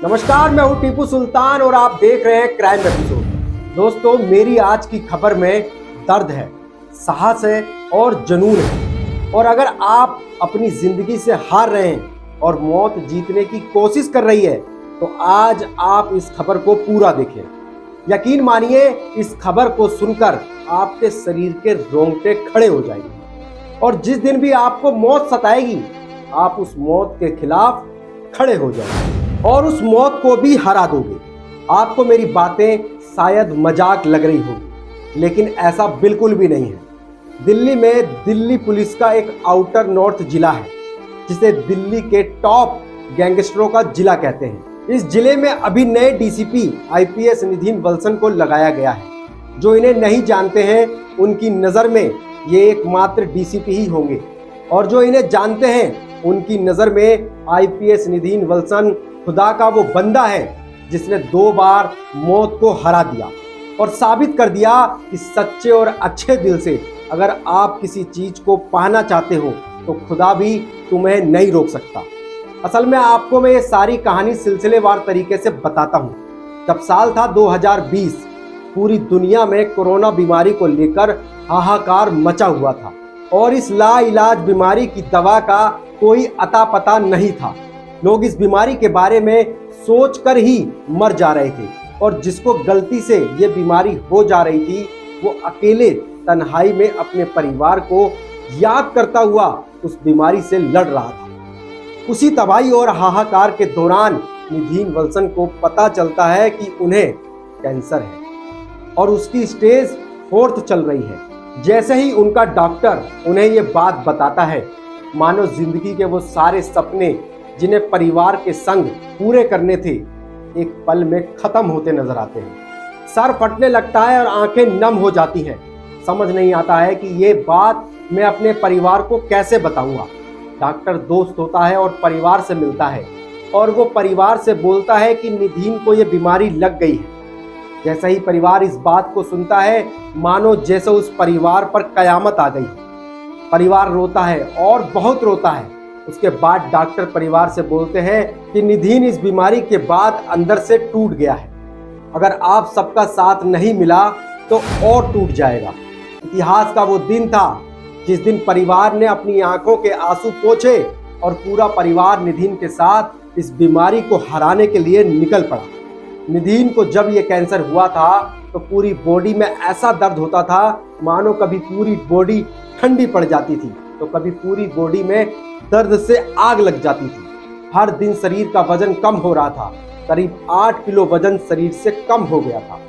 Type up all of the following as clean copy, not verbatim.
नमस्कार, मैं हूं टीपू सुल्तान और आप देख रहे हैं क्राइम एपिसोड। दोस्तों, मेरी आज की खबर में दर्द है, साहस है और जुनून है। और अगर आप अपनी जिंदगी से हार रहे हैं और मौत जीतने की कोशिश कर रही है तो आज आप इस खबर को पूरा देखें। यकीन मानिए, इस खबर को सुनकर आपके शरीर के रोंगटे खड़े हो जाएंगे और जिस दिन भी आपको मौत सताएगी आप उस मौत के खिलाफ खड़े हो जाएंगे और उस मौत को भी हरा दोगे। आपको मेरी बातें शायद मजाक लग रही होगी, लेकिन ऐसा बिल्कुल भी नहीं है। दिल्ली में दिल्ली पुलिस का एक आउटर नॉर्थ जिला है जिसे दिल्ली के टॉप गैंगस्टरों का जिला कहते हैं। इस जिले में अभी नए डीसीपी आईपीएस निधीन वल्सन को लगाया गया है। जो इन्हें नहीं जानते हैं उनकी नज़र में ये एकमात्र डीसीपी ही होंगे और जो इन्हें जानते हैं उनकी नज़र में आईपीएस निधीन वल्सन खुदा का वो बंदा है जिसने 2 बार मौत को हरा दिया और साबित कर दिया कि सच्चे और अच्छे दिल से अगर आप किसी चीज को पाना चाहते हो तो खुदा भी तुम्हें नहीं रोक सकता। असल में आपको मैं ये सारी कहानी सिलसिलेवार तरीके से बताता हूँ। जब साल था 2020, पूरी दुनिया में कोरोना बीमारी को लेकर हाहाकार मचा हुआ था और इस लाइलाज बीमारी की दवा का कोई अता पता नहीं था। लोग इस बीमारी के बारे में सोचकर ही मर जा रहे थे और जिसको गलती से ये बीमारी हो जा रही थी वो अकेले तन्हाई में अपने परिवार को याद करता हुआ उस बीमारी से लड़ रहा था। उसी तबाही और हाहाकार के दौरान निधीन वल्सन को पता चलता है कि उन्हें कैंसर है और उसकी स्टेज 4 चल रही है। जैसे ही उनका डॉक्टर उन्हें ये बात बताता है, मानो जिंदगी के वो सारे सपने जिन्हें परिवार के संग पूरे करने थे एक पल में खत्म होते नजर आते हैं। सर फटने लगता है और आंखें नम हो जाती हैं। समझ नहीं आता है कि ये बात मैं अपने परिवार को कैसे बताऊंगा। डॉक्टर दोस्त होता है और परिवार से मिलता है और वो परिवार से बोलता है कि निधीन को ये बीमारी लग गई है। जैसे ही परिवार इस बात को सुनता है मानो जैसे उस परिवार पर कयामत आ गई। परिवार रोता है और बहुत रोता है। उसके बाद डॉक्टर परिवार से बोलते हैं कि निधीन इस बीमारी के बाद अंदर से टूट गया है। अगर आप सबका साथ नहीं मिला तो और टूट जाएगा। इतिहास का वो दिन था जिस दिन परिवार ने अपनी आंखों के आंसू पोंछे और पूरा परिवार निधीन के साथ इस बीमारी को हराने के लिए निकल पड़ा। निधीन को जब ये कैंसर हुआ था तो पूरी बॉडी में ऐसा दर्द होता था मानो कभी पूरी बॉडी ठंडी पड़ जाती थी तो कभी पूरी बॉडी में दर्द से आग लग जाती थी। हर दिन शरीर का वजन कम हो रहा था। करीब 8 किलो वजन शरीर से कम हो गया था।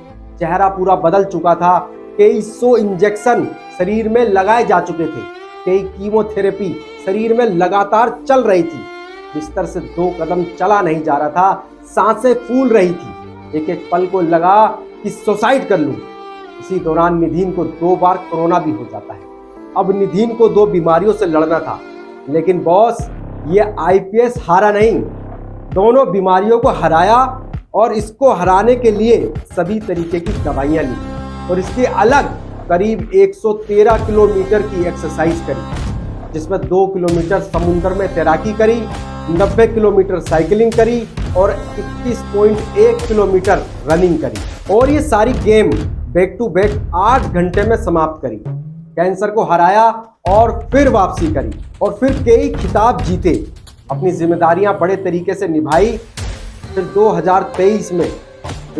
चेहरा पूरा बदल चुका था। कई 100 इंजेक्शन शरीर में लगाए जा चुके थे। कई कीमोथेरेपी शरीर में लगातार चल रही थी। बिस्तर से 2 कदम चला नहीं जा रहा था। सांसें फूल रही थी। एक एक पल को लगा कि सुसाइड कर लूं। इसी दौरान निधीन को 2 बार कोरोना भी हो जाता है। अब निधीन को 2 बीमारियों से लड़ना था, लेकिन बॉस ये आईपीएस हारा नहीं, दोनों बीमारियों को हराया और इसको हराने के लिए सभी तरीके की दवाइयाँ ली और इसके अलग करीब 113 किलोमीटर की एक्सरसाइज करी, जिसमें 2 किलोमीटर समुद्र में तैराकी करी, 90 किलोमीटर साइकिलिंग करी और 21.1 किलोमीटर रनिंग करी और ये सारी गेम बैक टू बैक 8 घंटे में समाप्त करी। कैंसर को हराया और फिर वापसी करी और फिर कई खिताब जीते। अपनी जिम्मेदारियां बड़े तरीके से निभाई। फिर 2023 में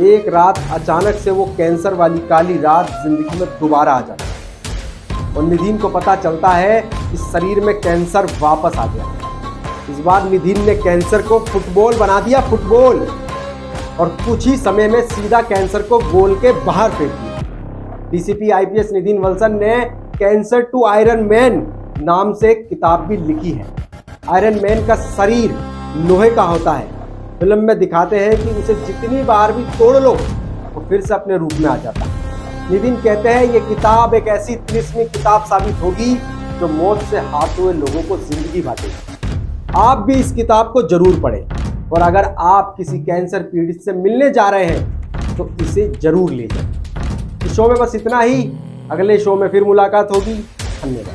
एक रात अचानक से वो कैंसर वाली काली रात जिंदगी में दोबारा आ जाती है और निधीन को पता चलता है कि शरीर में कैंसर वापस आ गया। इस बार निधीन ने कैंसर को फुटबॉल बना दिया, फुटबॉल, और कुछ ही समय में सीधा कैंसर को गोल के बाहर फेंक दिया। डीसीपी आईपीएस निधीन वल्सन ने कैंसर टू आयरन मैन नाम से एक किताब भी लिखी है। आयरन मैन का शरीर लोहे का होता है। फिल्म में दिखाते हैं कि उसे जितनी बार भी तोड़ लो वो फिर से अपने रूप में आ जाता है। निधीन कहते हैं ये किताब एक ऐसी तिलिस्मी किताब साबित होगी जो मौत से हाथ हुए लोगों को जिंदगी बांटेगी। आप भी इस किताब को जरूर पढ़ें और अगर आप किसी कैंसर पीड़ित से मिलने जा रहे हैं तो इसे जरूर ले जाएं। इस शो में बस इतना ही। अगले शो में फिर मुलाकात होगी। धन्यवाद।